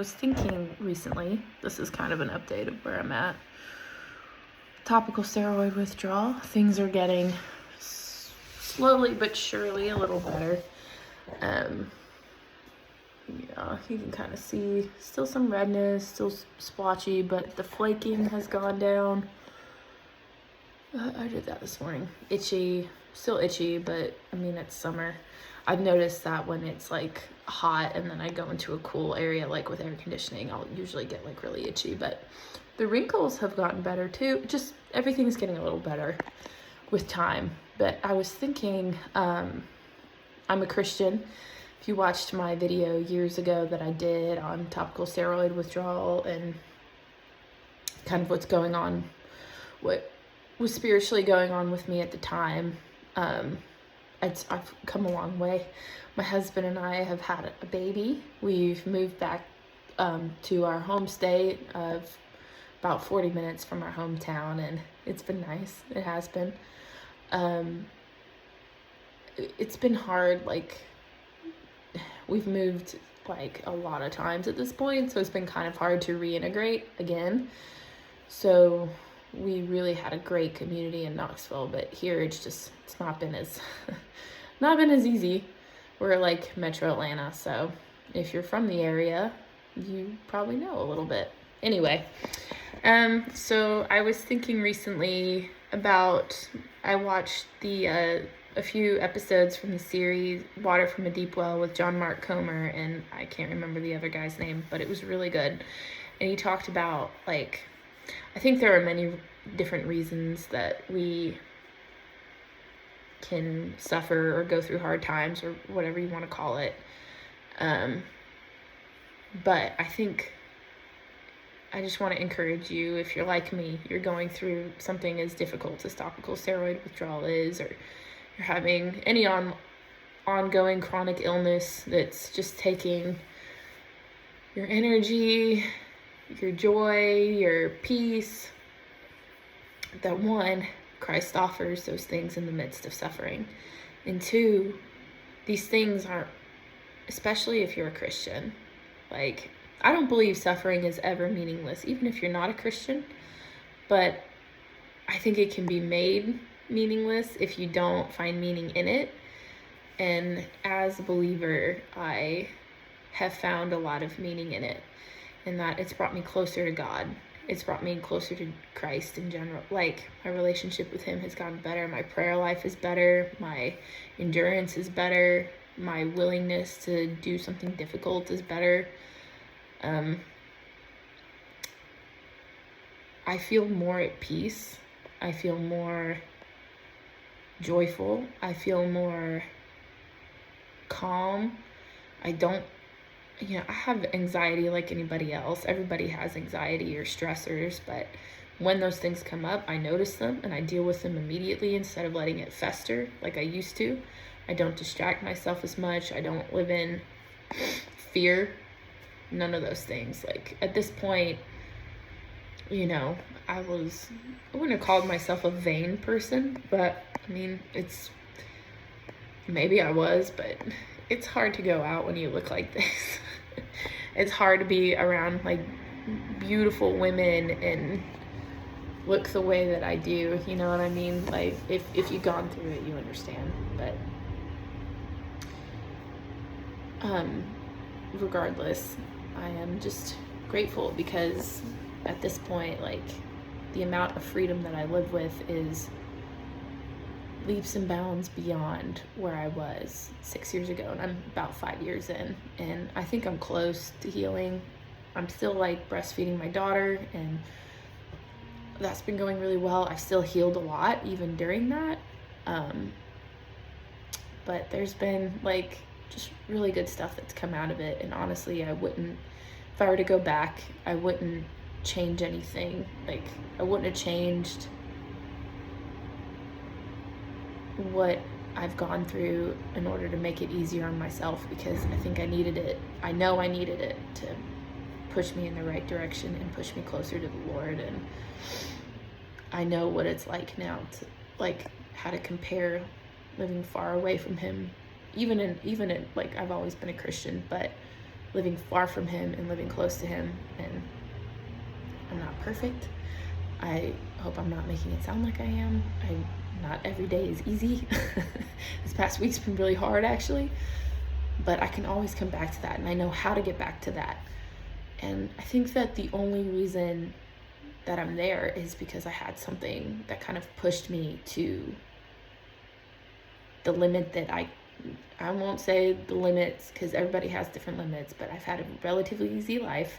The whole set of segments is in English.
was thinking recently, this is kind of an update of where I'm at. Topical steroid withdrawal. Things are getting slowly but surely a little better. Yeah, you can kind of see still some redness, still splotchy, but the flaking has gone down. I did that this morning. Itchy, still itchy, but I mean, it's summer. I've noticed that when it's like hot and then I go into a cool area, like with air conditioning, I'll usually get like really itchy, but the wrinkles have gotten better too. Just everything's getting a little better with time. But I was thinking, I'm a Christian. If you watched my video years ago that I did on topical steroid withdrawal and kind of what's going on, what was spiritually going on with me at the time, I've come a long way. My husband and I have had a baby. We've moved back to our home state of about 40 minutes from our hometown, and it's been nice. It has been. It's been hard. Like, we've moved like a lot of times at this point, so it's been kind of hard to reintegrate again. So we really had a great community in Knoxville, but here it's not been as easy. We're like Metro Atlanta, so if you're from the area, you probably know a little bit. Anyway, so I was thinking recently about, I watched a few episodes from the series Water from a Deep Well with John Mark Comer, and I can't remember the other guy's name, but it was really good. And he talked about, like, I think there are many different reasons that we can suffer or go through hard times or whatever you want to call it. But I think I just want to encourage you, if you're like me, you're going through something as difficult as topical steroid withdrawal is, or you're having any ongoing chronic illness that's just taking your energy, your joy, your peace, that one, Christ offers those things in the midst of suffering. And two, these things aren't, especially if you're a Christian, like, I don't believe suffering is ever meaningless, even if you're not a Christian, but I think it can be made meaningless if you don't find meaning in it. And as a believer, I have found a lot of meaning in it, and that it's brought me closer to God. It's brought me closer to Christ in general. Like, my relationship with him has gotten better. My prayer life is better. My endurance is better. My willingness to do something difficult is better. I feel more at peace. I feel more joyful. I feel more calm. I have anxiety like anybody else. Everybody has anxiety or stressors, but when those things come up, I notice them and I deal with them immediately instead of letting it fester like I used to. I don't distract myself as much. I don't live in fear. None of those things. Like, at this point, I wouldn't have called myself a vain person, but I mean, maybe I was, but it's hard to go out when you look like this. It's hard to be around like beautiful women and look the way that I do, you know what I mean? Like, if you've gone through it, you understand. But regardless, I am just grateful because at this point, like, the amount of freedom that I live with is leaps and bounds beyond where I was 6 years ago, and I'm about 5 years in, and I think I'm close to healing. I'm still like breastfeeding my daughter, and that's been going really well. I've still healed a lot even during that, but there's been like just really good stuff that's come out of it. And honestly, if I were to go back, I wouldn't change anything. Like, I wouldn't have changed what I've gone through in order to make it easier on myself, because I think I needed it. I know I needed it to push me in the right direction and push me closer to the Lord. And I know what it's like now to, like, how to compare living far away from him, even in like, I've always been a Christian, but living far from him and living close to him. And I'm not perfect. I hope I'm not making it sound like I am. Not every day is easy. This past week's been really hard, actually. But I can always come back to that, and I know how to get back to that. And I think that the only reason that I'm there is because I had something that kind of pushed me to the limit that I won't say the limits, because everybody has different limits, but I've had a relatively easy life.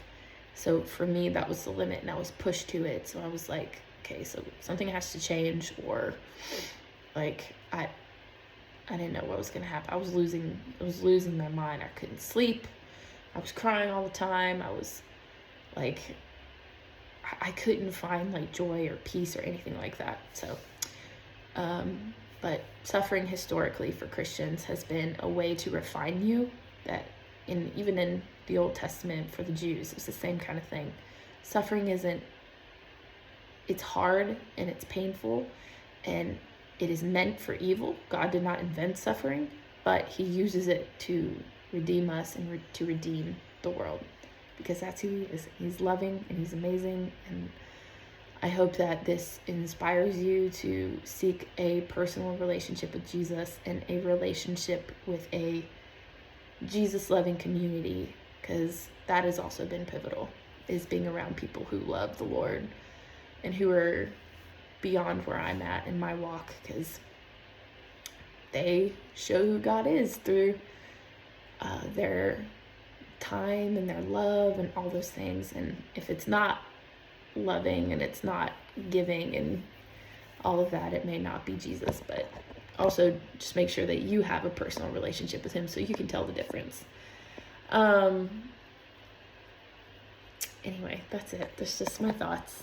So for me, that was the limit, and I was pushed to it. So I was like, okay, so something has to change, or like I didn't know what was gonna happen. I was losing my mind. I couldn't sleep. I was crying all the time. I was like, I couldn't find like joy or peace or anything like that. So, but suffering historically for Christians has been a way to refine you. That even in the Old Testament for the Jews, it's the same kind of thing. Suffering it's hard and it's painful, and it is meant for evil. God did not invent suffering, but he uses it to redeem us and to redeem the world, because that's who he is. He's loving and he's amazing. And I hope that this inspires you to seek a personal relationship with Jesus and a relationship with a Jesus-loving community, because that has also been pivotal, is being around people who love the Lord and who are beyond where I'm at in my walk, because they show who God is through their time and their love and all those things. And if it's not loving and it's not giving and all of that, it may not be Jesus. But also just make sure that you have a personal relationship with him so you can tell the difference. Anyway, that's it. That's just my thoughts.